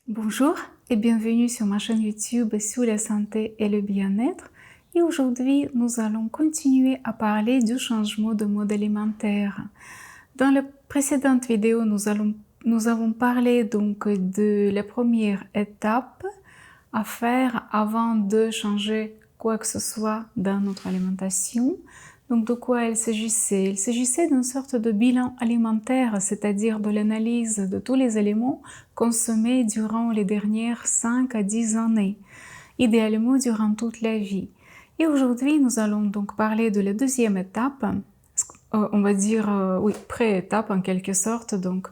Bonjour et bienvenue sur ma chaîne YouTube sur la santé et le bien-être. Et aujourd'hui, nous allons continuer à parler du changement de mode alimentaire. Dans la précédente vidéo, nous avons parlé donc de la première étape à faire avant de changer quoi que ce soit dans notre alimentation. Donc de quoi il s'agissait? Il s'agissait d'une sorte de bilan alimentaire, c'est-à-dire de l'analyse de tous les éléments consommés durant les dernières 5 à 10 années, idéalement durant toute la vie. Et aujourd'hui, nous allons donc parler de la deuxième étape, on va dire, oui, pré-étape en quelque sorte. Donc,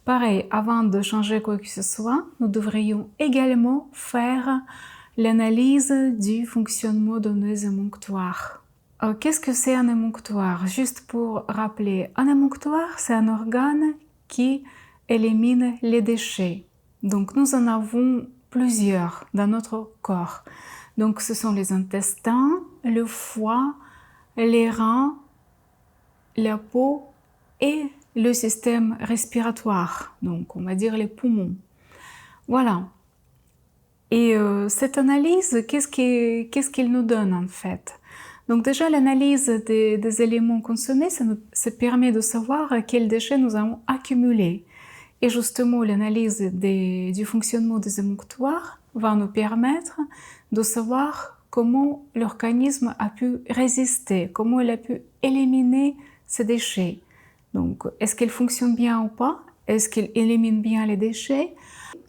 pareil, avant de changer quoi que ce soit, nous devrions également faire l'analyse du fonctionnement de nos émonctoires. Qu'est-ce que c'est un émonctoire? Juste pour rappeler, un émonctoire, c'est un organe qui élimine les déchets. Donc, nous en avons plusieurs dans notre corps. Donc, ce sont les intestins, le foie, les reins, la peau et le système respiratoire. Donc, on va dire les poumons. Voilà. Et cette analyse, qu'est-ce qu'il nous donne en fait? Donc déjà, l'analyse des éléments consommés, ça permet de savoir quels déchets nous avons accumulés. Et justement, l'analyse du fonctionnement des émonctoires va nous permettre de savoir comment l'organisme a pu résister, comment il a pu éliminer ces déchets. Donc, est-ce qu'il fonctionne bien ou pas? Est-ce qu'il élimine bien les déchets?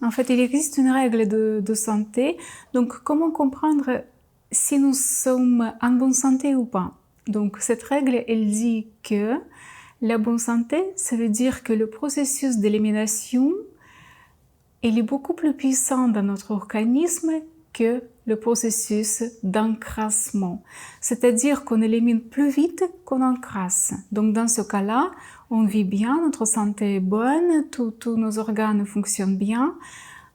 En fait, il existe une règle de santé. Donc, comment comprendre si nous sommes en bonne santé ou pas? Donc, cette règle, elle dit que la bonne santé, ça veut dire que le processus d'élimination, il est beaucoup plus puissant dans notre organisme que le processus d'encrassement. C'est-à-dire qu'on élimine plus vite qu'on encrasse. Donc, dans ce cas-là, on vit bien, notre santé est bonne, tous nos organes fonctionnent bien.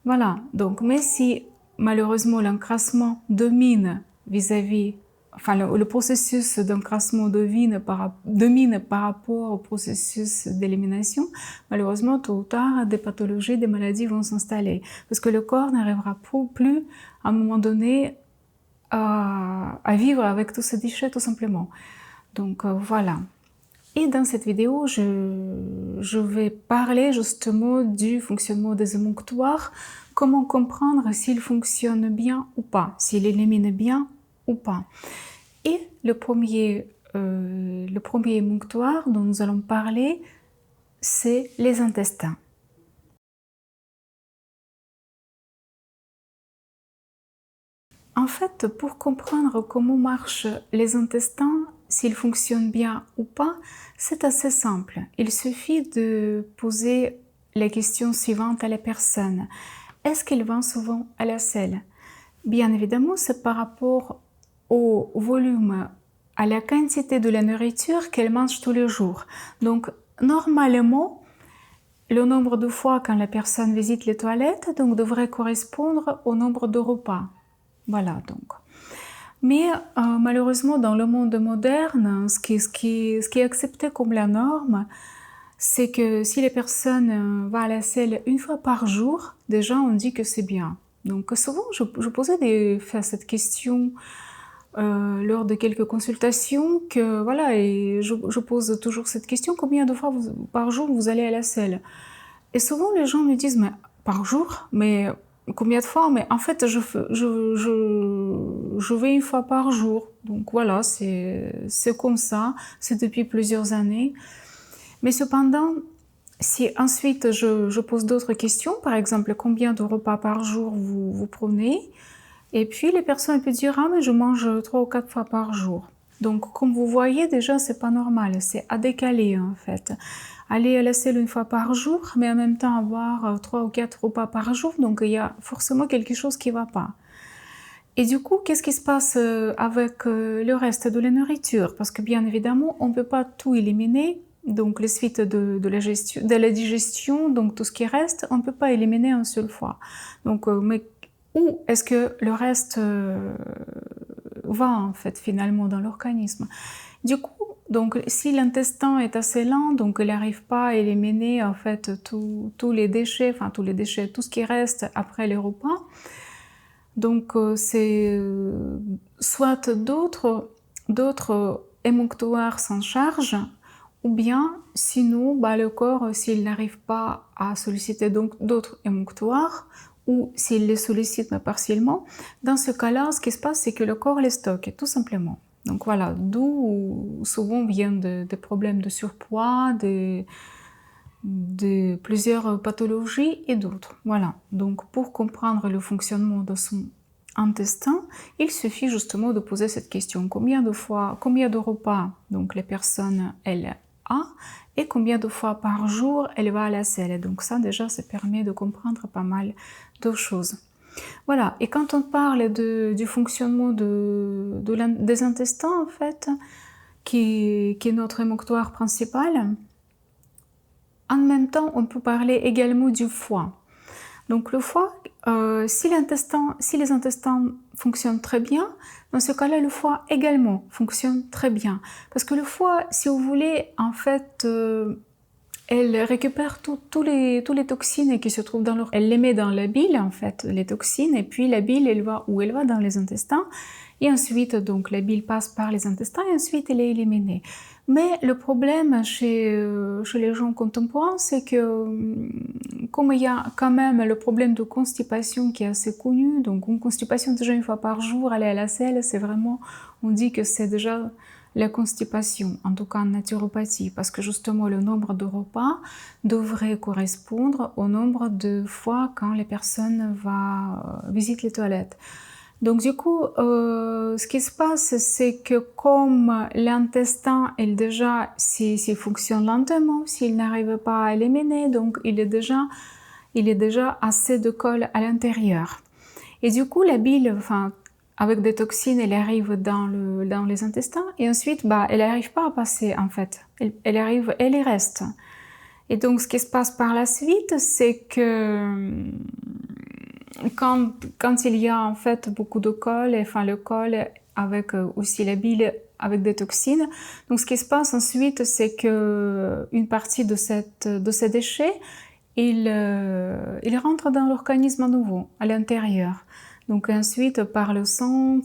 Voilà. Donc, mais si malheureusement l'encrassement domine le processus d'encrassement domine par rapport au processus d'élimination, malheureusement, tôt ou tard, des pathologies, des maladies vont s'installer. Parce que le corps n'arrivera plus, à un moment donné, à vivre avec tous ces déchets, tout simplement. Donc, voilà. Et dans cette vidéo, je vais parler justement du fonctionnement des émonctoires, comment comprendre s'il fonctionne bien ou pas, s'il élimine bien ou pas. Et le premier émonctoire dont nous allons parler, c'est les intestins. En fait, pour comprendre comment marchent les intestins, s'ils fonctionnent bien ou pas, c'est assez simple. Il suffit de poser la question suivante à la personne. Est-ce qu'elle va souvent à la selle? Bien évidemment, c'est par rapport au volume, à la quantité de la nourriture qu'elle mange tous les jours. Donc, normalement, le nombre de fois quand la personne visite les toilettes devrait correspondre au nombre de repas. Voilà donc. Mais malheureusement, dans le monde moderne, ce qui est accepté comme la norme, c'est que si les personnes vont à la selle une fois par jour, déjà on dit que c'est bien. Donc souvent, je posais cette question lors de quelques consultations, que voilà, et je pose toujours cette question, combien de fois par jour vous allez à la selle? Et souvent les gens me disent, mais par jour? Mais combien de fois? Mais en fait, je vais une fois par jour. Donc voilà, c'est comme ça, c'est depuis plusieurs années. Mais cependant, si ensuite je pose d'autres questions, par exemple, combien de repas par jour vous prenez? Et puis les personnes peuvent dire, ah mais je mange 3 ou 4 fois par jour. Donc comme vous voyez, déjà c'est pas normal, c'est à décaler en fait. Aller à la selle une fois par jour, mais en même temps avoir 3 ou 4 repas par jour, donc il y a forcément quelque chose qui va pas. Et du coup, qu'est-ce qui se passe avec le reste de la nourriture? Parce que bien évidemment, on ne peut pas tout éliminer, donc les suites de la digestion, donc tout ce qui reste, on ne peut pas éliminer en seule fois. Donc, mais où est-ce que le reste va en fait finalement dans l'organisme? Du coup, Donc, si l'intestin est assez lent, donc il n'arrive pas à éliminer en fait tous les déchets, enfin tous les déchets, tout ce qui reste après les repas. Donc, c'est soit d'autres émonctoires s'en chargent, ou bien sinon, le corps, s'il n'arrive pas à solliciter donc d'autres émonctoires, ou s'il les sollicite mais partiellement, dans ce cas-là, ce qui se passe, c'est que le corps les stocke, tout simplement. Donc voilà, d'où souvent viennent des problèmes de surpoids, de plusieurs pathologies et d'autres. Voilà, donc pour comprendre le fonctionnement de son intestin, il suffit justement de poser cette question. Combien de repas donc les personnes, elles a et combien de fois par jour elle va à la selle. Donc ça déjà, ça permet de comprendre pas mal de choses. Voilà, et quand on parle du fonctionnement des intestins, en fait, qui est notre émonctoire principal, en même temps, on peut parler également du foie. Donc le foie, si les intestins fonctionnent très bien, dans ce cas-là, le foie également fonctionne très bien. Parce que le foie, si vous voulez, en fait, elle récupère tous les toxines qui se trouvent dans leur... Elle les met dans la bile, en fait, les toxines, et puis la bile, elle va où elle va dans les intestins, et ensuite, donc, la bile passe par les intestins, et ensuite, elle est éliminée. Mais le problème chez les gens contemporains, c'est que, comme il y a quand même le problème de constipation qui est assez connu, donc une constipation déjà une fois par jour, aller à la selle, c'est vraiment, on dit que c'est déjà la constipation, en tout cas en naturopathie, parce que justement le nombre de repas devrait correspondre au nombre de fois quand les personnes visitent les toilettes. Donc du coup, ce qui se passe, c'est que comme l'intestin, s'il fonctionne lentement, s'il n'arrive pas à éliminer, donc il est déjà assez de colle à l'intérieur. Et du coup, la bile, avec des toxines, elle arrive dans les intestins et ensuite, elle n'arrive pas à passer en fait. Elle arrive, elle y reste. Et donc, ce qui se passe par la suite, c'est que quand il y a en fait beaucoup de colle, le col avec aussi la bile avec des toxines, donc ce qui se passe ensuite, c'est que une partie de ces déchets, ils rentrent dans l'organisme à nouveau, à l'intérieur. Donc ensuite, par le sang,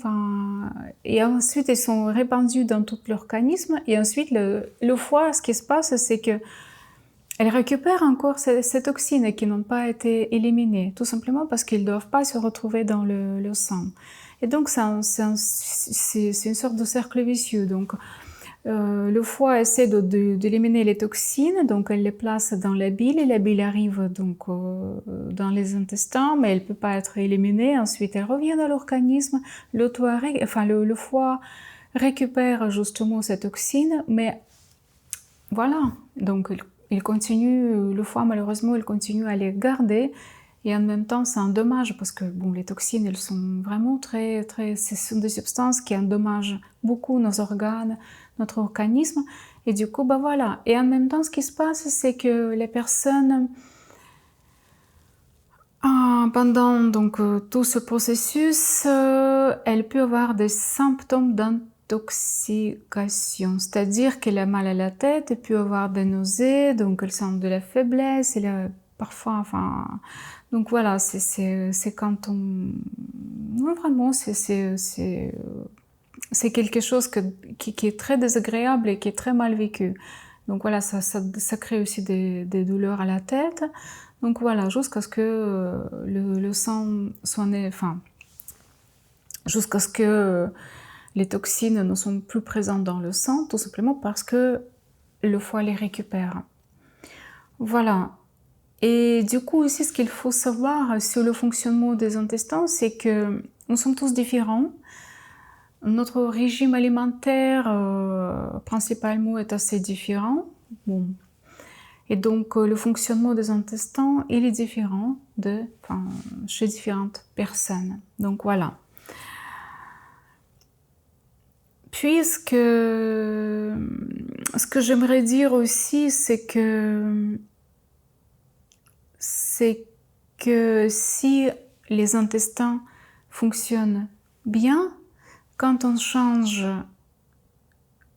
et ensuite ils sont répandus dans tout l'organisme. Et ensuite, le foie, ce qui se passe, c'est que elle récupère encore ces toxines qui n'ont pas été éliminées, tout simplement parce qu'ils ne doivent pas se retrouver dans le sang. Et donc, c'est une sorte de cercle vicieux. Donc, le foie essaie d'éliminer les toxines, donc elle les place dans la bile, et la bile arrive donc dans les intestins, mais elle ne peut pas être éliminée. Ensuite, elle revient dans l'organisme. Le foie récupère justement ces toxines, mais voilà, donc il continue, le foie malheureusement, il continue à les garder. Et en même temps, c'est un dommage parce que les toxines, elles sont vraiment ce sont des substances qui endommagent beaucoup nos organes, notre organisme. Et du coup, voilà. Et en même temps, ce qui se passe, c'est que les personnes, pendant donc tout ce processus, elles peuvent avoir des symptômes d'intoxication, c'est-à-dire qu'elle a mal à la tête, elle peut avoir des nausées, donc elle sent de la faiblesse, elle a parfois, donc voilà, c'est quand on... Non, vraiment, c'est quelque chose qui est très désagréable et qui est très mal vécu. Donc voilà, ça crée aussi des douleurs à la tête. Donc voilà, jusqu'à ce que le sang soit... jusqu'à ce que les toxines ne sont plus présentes dans le sang, tout simplement parce que le foie les récupère. Voilà. Et du coup, aussi, ce qu'il faut savoir sur le fonctionnement des intestins, c'est que nous sommes tous différents. Notre régime alimentaire, principalement, est assez différent. Et donc, le fonctionnement des intestins, il est différent chez différentes personnes. Donc, voilà. Puis, ce que j'aimerais dire aussi, c'est que si les intestins fonctionnent bien, quand on change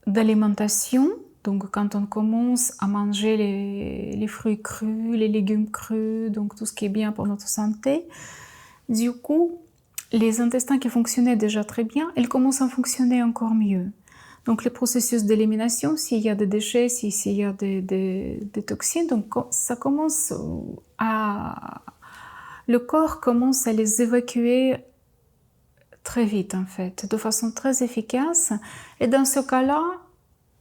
d'alimentation. Donc quand on commence à manger les fruits crus, les légumes crus, donc tout ce qui est bien pour notre santé, du coup, les intestins qui fonctionnaient déjà très bien, ils commencent à fonctionner encore mieux. Donc le processus d'élimination, s'il y a des déchets, s'il y a des toxines, donc ça commence le corps commence à les évacuer très vite en fait, de façon très efficace. Et dans ce cas-là,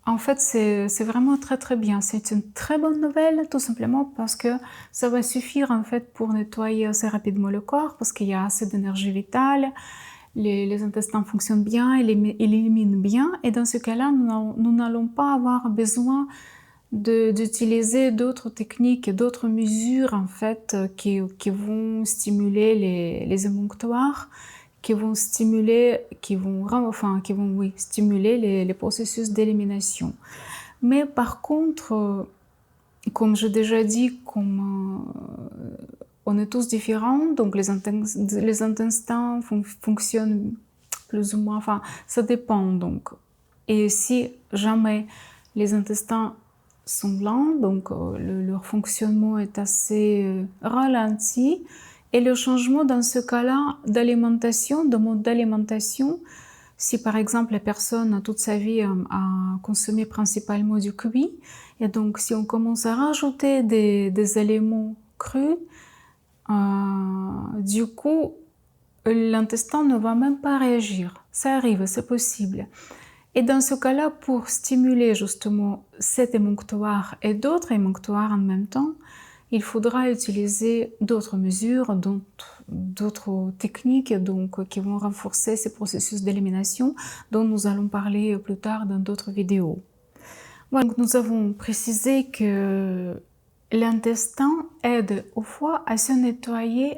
en fait, c'est vraiment très très bien. C'est une très bonne nouvelle, tout simplement parce que ça va suffire en fait pour nettoyer assez rapidement le corps, parce qu'il y a assez d'énergie vitale, les intestins fonctionnent bien, ils éliminent bien, et dans ce cas-là, nous n'allons pas avoir besoin d'utiliser d'autres techniques, d'autres mesures en fait qui vont stimuler les émonctoires, qui vont stimuler les processus d'élimination. Mais par contre, comme j'ai déjà dit, on est tous différents, donc les intestins fonctionnent plus ou moins, enfin ça dépend donc. Et si jamais les intestins sont lents, donc leur fonctionnement est assez ralenti, et le changement dans ce cas-là d'alimentation, de mode d'alimentation, si par exemple la personne toute sa vie a consommé principalement du cuit, et donc si on commence à rajouter des éléments crus, du coup l'intestin ne va même pas réagir. Ça arrive, c'est possible. Et dans ce cas-là, pour stimuler justement cet émonctoire et d'autres émonctoires en même temps, il faudra utiliser d'autres mesures, d'autres techniques donc, qui vont renforcer ces processus d'élimination dont nous allons parler plus tard dans d'autres vidéos. Voilà, donc nous avons précisé que l'intestin aide au foie à se nettoyer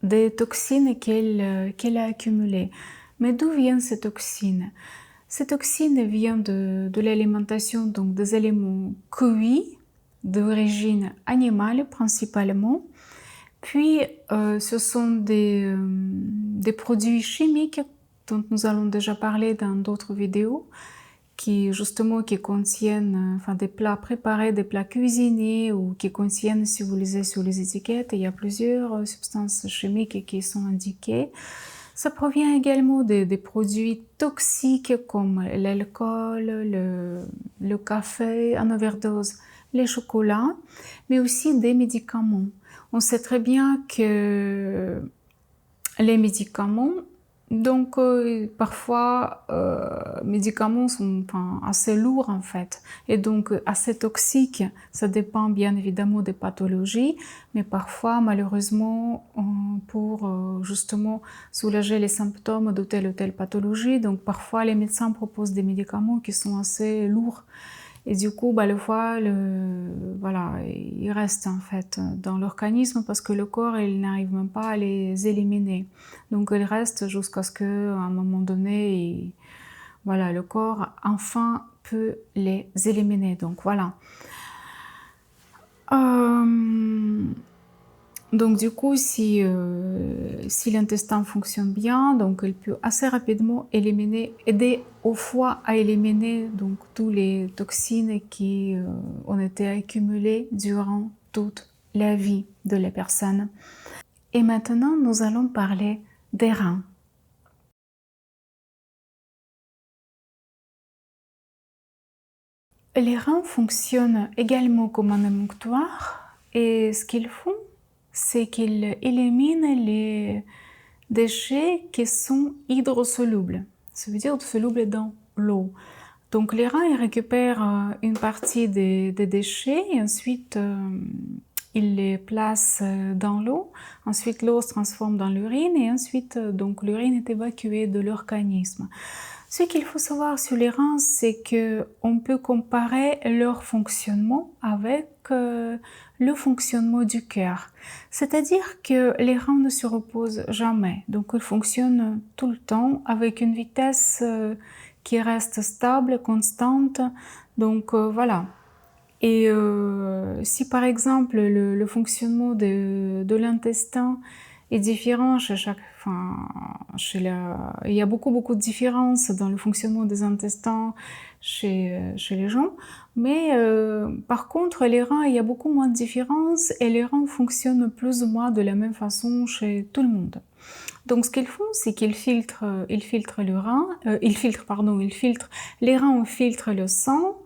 des toxines qu'elle a accumulées. Mais d'où viennent ces toxines? Ces toxines viennent de l'alimentation, donc des éléments cuits, d'origine animale principalement. Puis, ce sont des produits chimiques dont nous allons déjà parler dans d'autres vidéos, qui contiennent des plats préparés, des plats cuisinés, ou qui contiennent, si vous lisez sur les étiquettes, il y a plusieurs substances chimiques qui sont indiquées. Ça provient également des produits toxiques comme l'alcool, le café en overdose, les chocolats, mais aussi des médicaments. On sait très bien que les médicaments, donc parfois médicaments sont assez lourds en fait, et donc assez toxiques. Ça dépend bien évidemment des pathologies, mais parfois malheureusement pour justement soulager les symptômes de telle ou telle pathologie, donc parfois les médecins proposent des médicaments qui sont assez lourds. Et du coup, le foie, il reste en fait dans l'organisme parce que le corps, il n'arrive même pas à les éliminer. Donc, il reste jusqu'à ce qu'à un moment donné, le corps enfin peut les éliminer. Donc, voilà. Donc du coup, si l'intestin fonctionne bien, donc il peut assez rapidement aider au foie à éliminer donc tous les toxines qui ont été accumulées durant toute la vie de la personne. Et maintenant, nous allons parler des reins. Les reins fonctionnent également comme un émonctoire, et ce qu'ils font, c'est qu'ils éliminent les déchets qui sont hydrosolubles. Ça veut dire solubles dans l'eau. Donc les reins, ils récupèrent une partie des déchets et ensuite ils les placent dans l'eau. Ensuite l'eau se transforme dans l'urine et ensuite donc l'urine est évacuée de l'organisme. Ce qu'il faut savoir sur les reins, c'est qu'on peut comparer leur fonctionnement avec le fonctionnement du cœur. C'est-à-dire que les reins ne se reposent jamais. Donc ils fonctionnent tout le temps avec une vitesse qui reste stable, constante. Donc voilà. Et si par exemple le fonctionnement de l'intestin est différent chez chaque, il y a beaucoup de différences dans le fonctionnement des intestins chez les gens, mais par contre les reins, il y a beaucoup moins de différences et les reins fonctionnent plus ou moins de la même façon chez tout le monde. Donc ce qu'ils font, c'est qu'ils filtrent, ils filtrent le rein, ils filtrent les reins, filtrent le sang,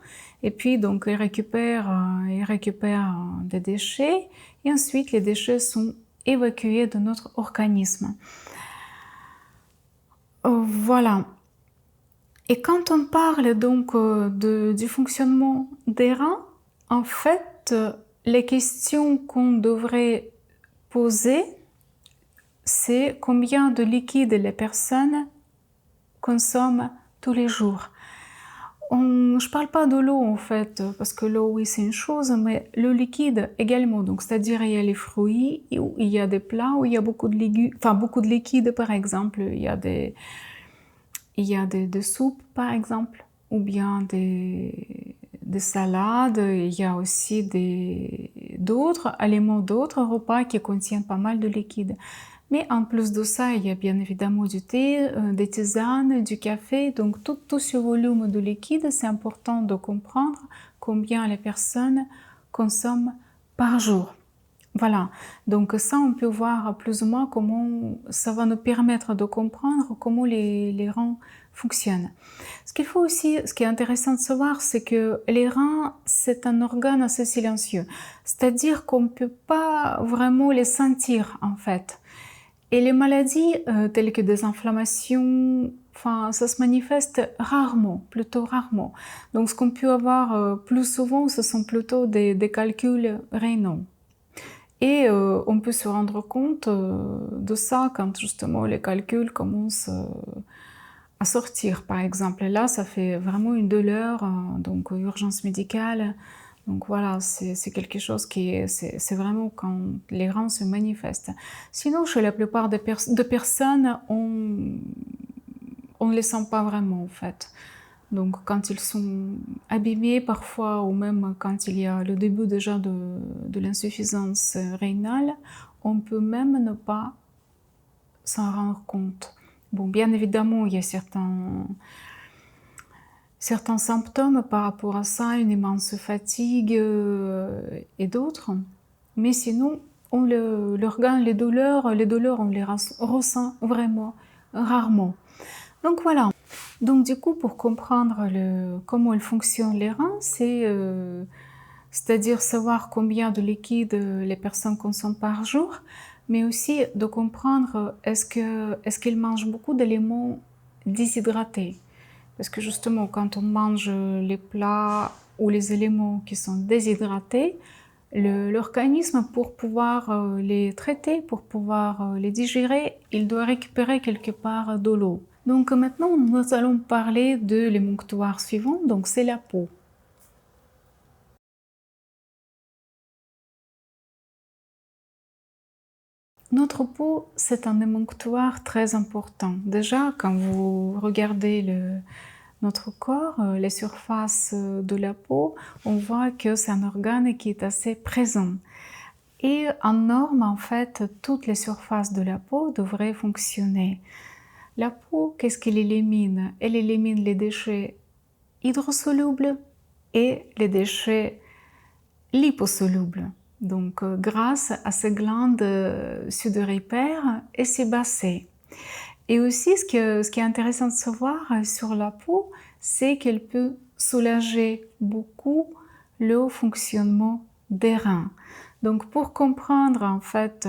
et puis donc ils récupèrent des déchets, et ensuite les déchets sont évacués de notre organisme. Voilà. Et quand on parle donc du fonctionnement des reins, en fait, les questions qu'on devrait poser, c'est combien de liquide les personnes consomment tous les jours. Je parle pas de l'eau en fait, parce que l'eau, oui, c'est une chose, mais le liquide également. Donc, c'est-à-dire, il y a les fruits, il y a des plats où il y a beaucoup de légumes, enfin beaucoup de liquide, par exemple. Il y a des soupes, par exemple, ou bien des salades. Il y a aussi d'autres aliments, d'autres repas qui contiennent pas mal de liquide. Mais en plus de ça, il y a bien évidemment du thé, des tisanes, du café. Donc tout ce volume de liquide, c'est important de comprendre combien les personnes consomment par jour. Voilà, donc ça, on peut voir plus ou moins comment ça va nous permettre de comprendre comment les reins fonctionnent. Ce qu'il faut aussi, ce qui est intéressant de savoir, c'est que les reins, c'est un organe assez silencieux. C'est-à-dire qu'on ne peut pas vraiment les sentir, en fait. Et les maladies telles que des inflammations, ça se manifeste rarement, plutôt rarement. Donc ce qu'on peut avoir plus souvent, ce sont plutôt des calculs rénaux. Et on peut se rendre compte de ça quand justement les calculs commencent à sortir. Par exemple, là, ça fait vraiment une douleur, donc urgence médicale. Donc voilà, c'est quelque chose c'est vraiment quand les reins se manifestent. Sinon, chez la plupart de personnes, on ne les sent pas vraiment en fait. Donc quand ils sont abîmés parfois, ou même quand il y a le début déjà de l'insuffisance rénale, on peut même ne pas s'en rendre compte. Bon, bien évidemment, il y a certains symptômes par rapport à ça, une immense fatigue et d'autres. Mais sinon, l'organe, les douleurs, on les ressent vraiment rarement. Donc voilà. Donc du coup, pour comprendre comment fonctionnent les reins, c'est-à-dire savoir combien de liquide les personnes consomment par jour, mais aussi de comprendre est-ce qu'ils mangent beaucoup d'aliments déshydratés. Parce que justement, quand on mange les plats ou les éléments qui sont déshydratés, l'organisme, pour pouvoir les traiter, pour pouvoir les digérer, il doit récupérer quelque part de l'eau. Donc maintenant, nous allons parler de l'émonctoire suivant, donc c'est la peau. Notre peau, c'est un émonctoire très important. Déjà, quand vous regardez notre corps, les surfaces de la peau, on voit que c'est un organe qui est assez présent. Et en norme, en fait, toutes les surfaces de la peau devraient fonctionner. La peau, qu'est-ce qu'elle élimine? Elle élimine les déchets hydrosolubles et les déchets liposolubles. Donc, grâce à ces glandes sudoripaires et sébacées. Et aussi, ce qui est intéressant de savoir sur la peau, c'est qu'elle peut soulager beaucoup le fonctionnement des reins. Donc, pour comprendre en fait,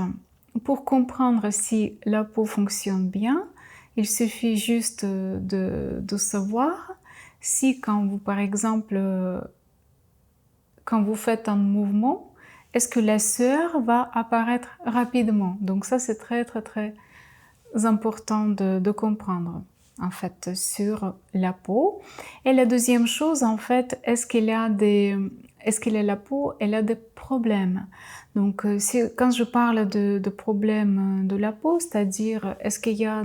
pour comprendre si la peau fonctionne bien, il suffit juste de savoir si quand vous, par exemple, quand vous faites un mouvement, est-ce que la sueur va apparaître rapidement? Donc ça, c'est très important de comprendre en fait sur la peau. Et la deuxième chose, en fait, est-ce que la peau, elle a des problèmes? Donc quand je parle de problèmes de la peau, c'est-à-dire est-ce qu'il y a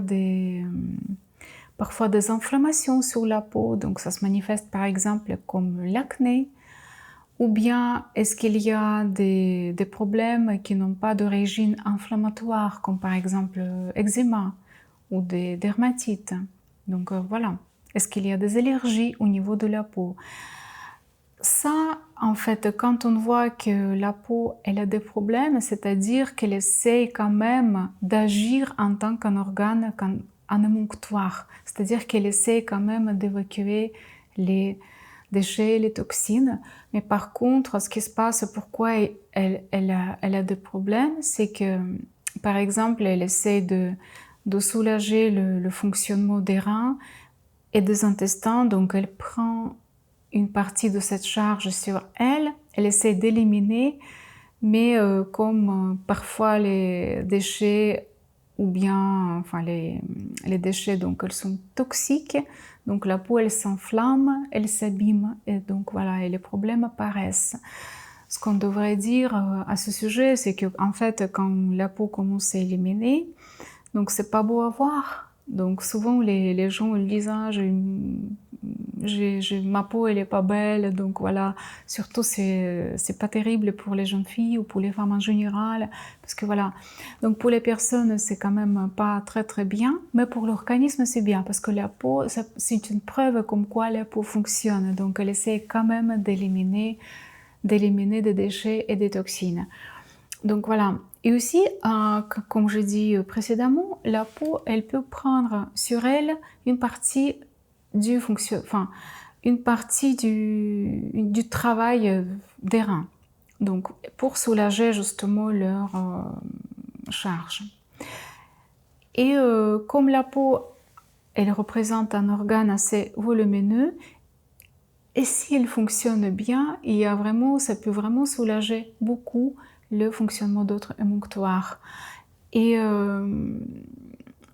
parfois des inflammations sur la peau, donc ça se manifeste par exemple comme l'acné, ou bien est-ce qu'il y a des problèmes qui n'ont pas d'origine inflammatoire, comme par exemple eczéma ou des dermatites. Donc voilà. Est-ce qu'il y a des allergies au niveau de la peau? Ça, en fait, quand on voit que la peau, elle a des problèmes, c'est-à-dire qu'elle essaye quand même d'agir en tant qu'un organe, un émonctoire. C'est-à-dire qu'elle essaye quand même d'évacuer les déchets, les toxines. Mais par contre, ce qui se passe, pourquoi elle a des problèmes, c'est que, par exemple, elle essaie de soulager le fonctionnement des reins et des intestins. Donc, elle prend une partie de cette charge sur elle, elle essaie d'éliminer, mais comme parfois les déchets ou bien enfin les déchets donc elles sont toxiques, donc la peau elle s'enflamme, elle s'abîme et donc voilà et les problèmes apparaissent. Ce qu'on devrait dire à ce sujet, c'est que en fait quand la peau commence à éliminer, donc c'est pas beau à voir. Donc souvent les gens ils disent ah, ma peau elle est pas belle, donc voilà. Surtout c'est pas terrible pour les jeunes filles ou pour les femmes en général, parce que voilà. Donc pour les personnes c'est quand même pas très très bien, mais pour l'organisme c'est bien parce que la peau c'est une preuve comme quoi la peau fonctionne. Donc elle essaie quand même d'éliminer des déchets et des toxines. Donc voilà. Et aussi, comme je dit précédemment, la peau, elle peut prendre sur elle une partie une partie du travail des reins. Donc pour soulager justement leur charge. Et comme la peau, elle représente un organe assez volumineux, et s'il fonctionne bien, ça peut vraiment soulager beaucoup le fonctionnement d'autres émonctoires.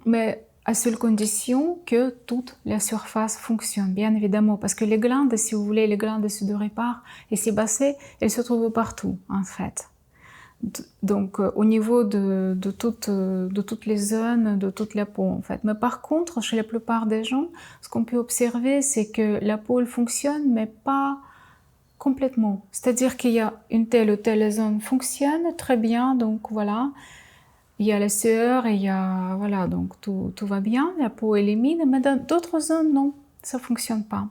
Mais à seule condition que toute la surface fonctionne, bien évidemment. Parce que les glandes, si vous voulez, les glandes sudoripares et sébacées, elles se trouvent partout, en fait. Donc, au niveau de toutes les zones, de toute la peau, en fait. Mais par contre, chez la plupart des gens, ce qu'on peut observer, c'est que la peau, elle fonctionne, mais pas complètement. C'est-à-dire qu'il y a une telle ou telle zone fonctionne très bien, donc voilà. Il y a la sueur et il y a, voilà, donc tout va bien, la peau élimine, mais dans d'autres zones, non, ça fonctionne pas.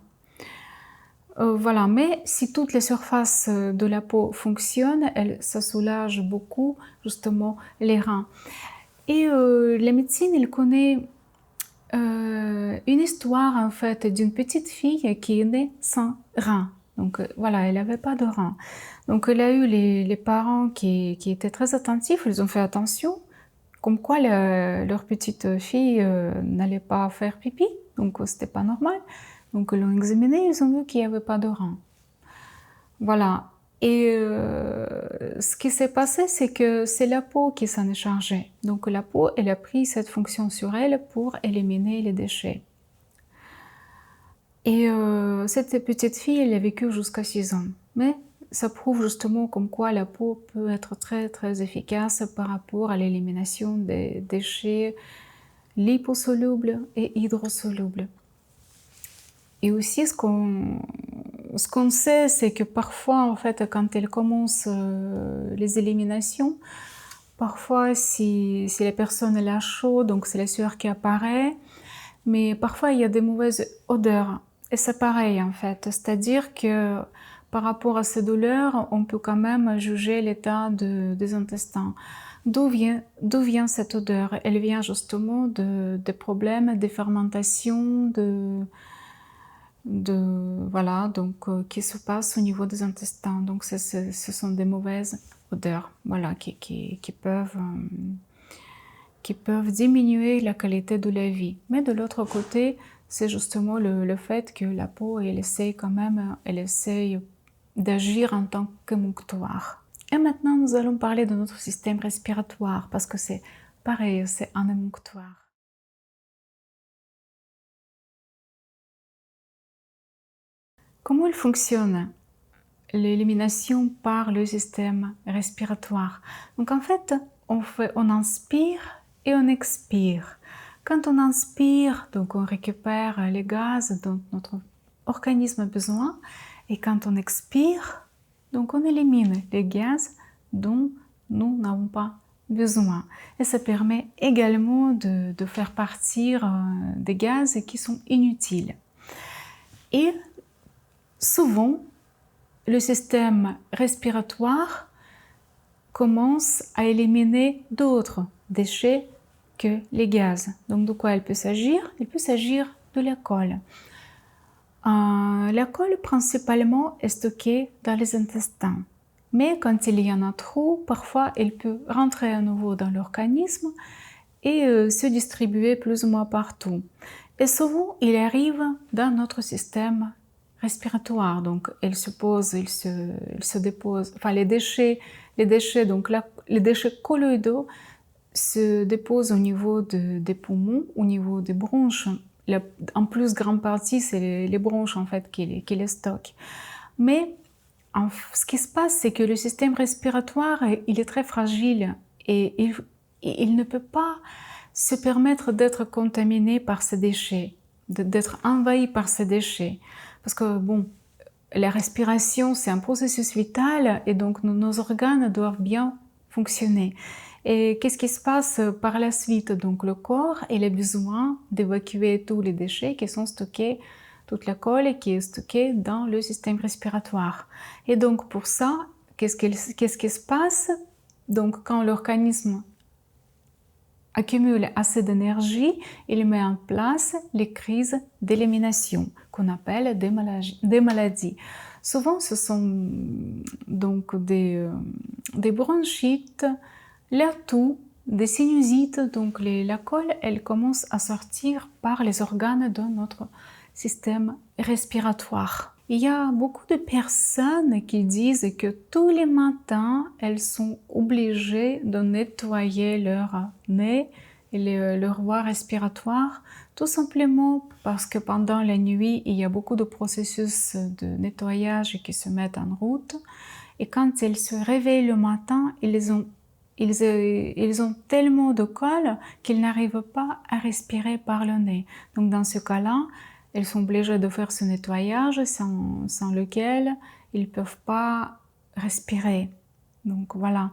Voilà, mais si toutes les surfaces de la peau fonctionnent, ça soulage beaucoup justement les reins. Et la médecine, elle connaît une histoire en fait d'une petite fille qui est née sans reins. Donc voilà, elle n'avait pas de reins. Donc elle a eu les parents qui étaient très attentifs, ils ont fait attention, comme quoi leur petite fille n'allait pas faire pipi, donc c'était pas normal. Donc ils l'ont examiné, ils ont vu qu'il n'y avait pas de rein. Voilà. Et ce qui s'est passé, c'est que c'est la peau qui s'en est chargée. Donc la peau, elle a pris cette fonction sur elle pour éliminer les déchets. Et cette petite fille, elle a vécu jusqu'à 6 ans. Mais ça prouve justement comme quoi la peau peut être très très efficace par rapport à l'élimination des déchets liposolubles et hydrosolubles. Et aussi ce qu'on sait, c'est que parfois, en fait, quand elle commence les éliminations, parfois si la personne elle a chaud, donc c'est la sueur qui apparaît, mais parfois il y a des mauvaises odeurs. Et c'est pareil en fait, c'est-à-dire que par rapport à ces douleurs, on peut quand même juger l'état des intestins. D'où vient cette odeur? Elle vient justement des problèmes, des fermentations, voilà, donc qui se passent au niveau des intestins. Donc ce sont des mauvaises odeurs, voilà, qui peuvent diminuer la qualité de la vie. Mais de l'autre côté, c'est justement le fait que la peau, elle essaye d'agir en tant qu'émonctoire. Et maintenant, nous allons parler de notre système respiratoire, parce que c'est pareil, c'est un émonctoire. Comment il fonctionne l'élimination par le système respiratoire? Donc en fait, on inspire et on expire. Quand on inspire, donc on récupère les gaz dont notre organisme a besoin, et quand on expire, Donc on élimine les gaz dont nous n'avons pas besoin. Et ça permet également de faire partir des gaz qui sont inutiles. Et souvent, le système respiratoire commence à éliminer d'autres déchets que les gaz. Donc de quoi il peut s'agir? Il peut s'agir de l'alcool. L'alcool principalement est stocké dans les intestins. Mais quand il y en a trop, parfois il peut rentrer à nouveau dans l'organisme et se distribuer plus ou moins partout. Et souvent, il arrive dans notre système respiratoire. Donc, il se dépose, enfin les déchets, donc les déchets colloïdaux se déposent au niveau des poumons, au niveau des bronches. En plus, grande partie, c'est les bronches en fait qui les stockent. Mais ce qui se passe, c'est que le système respiratoire, il est très fragile et il ne peut pas se permettre d'être contaminé par ces déchets, d'être envahi par ces déchets. Parce que bon, la respiration, c'est un processus vital et donc nos organes doivent bien fonctionner. Et qu'est-ce qui se passe par la suite? Donc le corps, il a besoin d'évacuer tous les déchets qui sont stockés, toute la colle qui est stockée dans le système respiratoire. Et donc pour ça, qu'est-ce qui se passe? Donc quand l'organisme accumule assez d'énergie, il met en place les crises d'élimination qu'on appelle des maladies. Souvent, ce sont donc des bronchites, la toux, des sinusites. Donc la colle, elle commence à sortir par les organes de notre système respiratoire. Il y a beaucoup de personnes qui disent que tous les matins, elles sont obligées de nettoyer leur nez et leur voie respiratoire, tout simplement parce que pendant la nuit, il y a beaucoup de processus de nettoyage qui se mettent en route. Et quand elles se réveillent le matin, ils ont tellement de colle qu'ils n'arrivent pas à respirer par le nez. Donc dans ce cas-là, elles sont obligées de faire ce nettoyage sans lequel ils ne peuvent pas respirer. Donc voilà.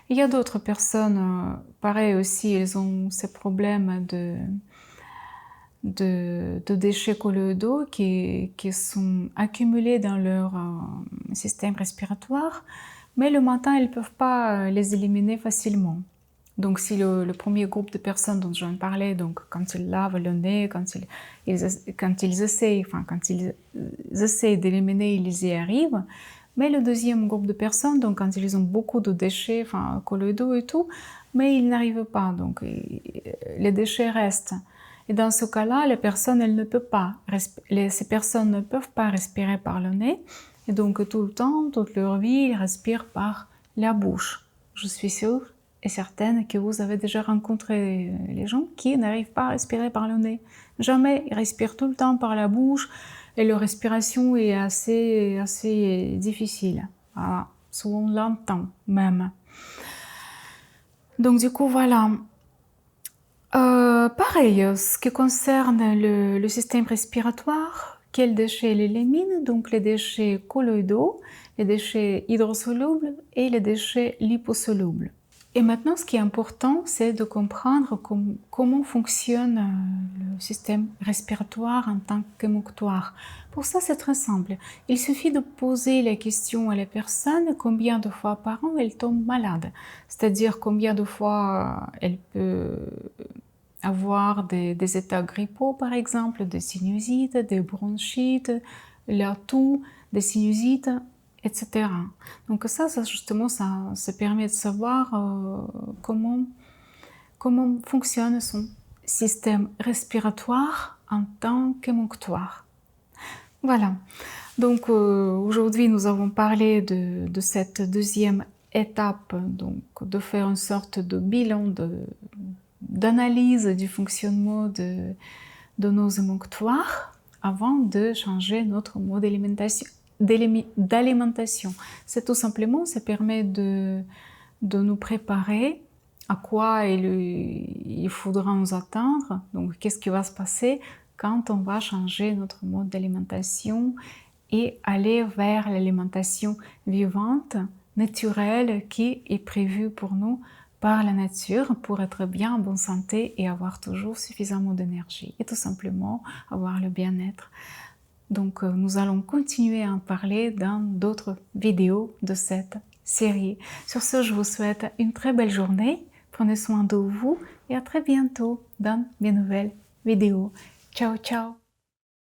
Il y a d'autres personnes, pareil aussi, elles ont ces problèmes de déchets colloïdaux qui sont accumulés dans leur système respiratoire, mais le matin, ils ne peuvent pas les éliminer facilement. Donc si le premier groupe de personnes dont je viens de parler, donc quand ils lavent le nez, quand ils essayent d'éliminer, ils y arrivent. Mais le deuxième groupe de personnes, donc quand ils ont beaucoup de déchets, colloïdaux et tout, mais ils n'arrivent pas, donc les déchets restent. Et dans ce cas-là, ces personnes ne peuvent pas respirer par le nez, et donc tout le temps, toute leur vie, ils respirent par la bouche. Je suis sûre et certaine que vous avez déjà rencontré les gens qui n'arrivent pas à respirer par le nez. Jamais, ils respirent tout le temps par la bouche et leur respiration est assez difficile. Voilà, souvent longtemps même. Donc du coup, voilà. Pareil, ce qui concerne le système respiratoire, quels déchets il élimine? Donc les déchets colloïdaux, les déchets hydrosolubles et les déchets liposolubles. Et maintenant, ce qui est important, c'est de comprendre comment fonctionne le système respiratoire en tant qu'émonctoire. Pour ça, c'est très simple. Il suffit de poser la question à la personne combien de fois par an elle tombe malade. C'est-à-dire combien de fois elle peut avoir des états grippaux, par exemple, des sinusites, des bronchites, la toux, des sinusites, etc. Donc ça justement, ça permet de savoir comment fonctionne son système respiratoire en tant qu'émonctoire. Voilà. Donc aujourd'hui, nous avons parlé de cette deuxième étape, donc de faire une sorte de bilan d'analyse du fonctionnement de nos émonctoires avant de changer notre mode d'alimentation. C'est tout simplement, ça permet de nous préparer à quoi il faudra nous attendre. Donc, qu'est-ce qui va se passer quand on va changer notre mode d'alimentation et aller vers l'alimentation vivante, naturelle, qui est prévue pour nous par la nature pour être bien en bonne santé et avoir toujours suffisamment d'énergie et tout simplement avoir le bien-être. Donc nous allons continuer à en parler dans d'autres vidéos de cette série. Sur ce, je vous souhaite une très belle journée, prenez soin de vous et à très bientôt dans mes nouvelles vidéos. Ciao ciao!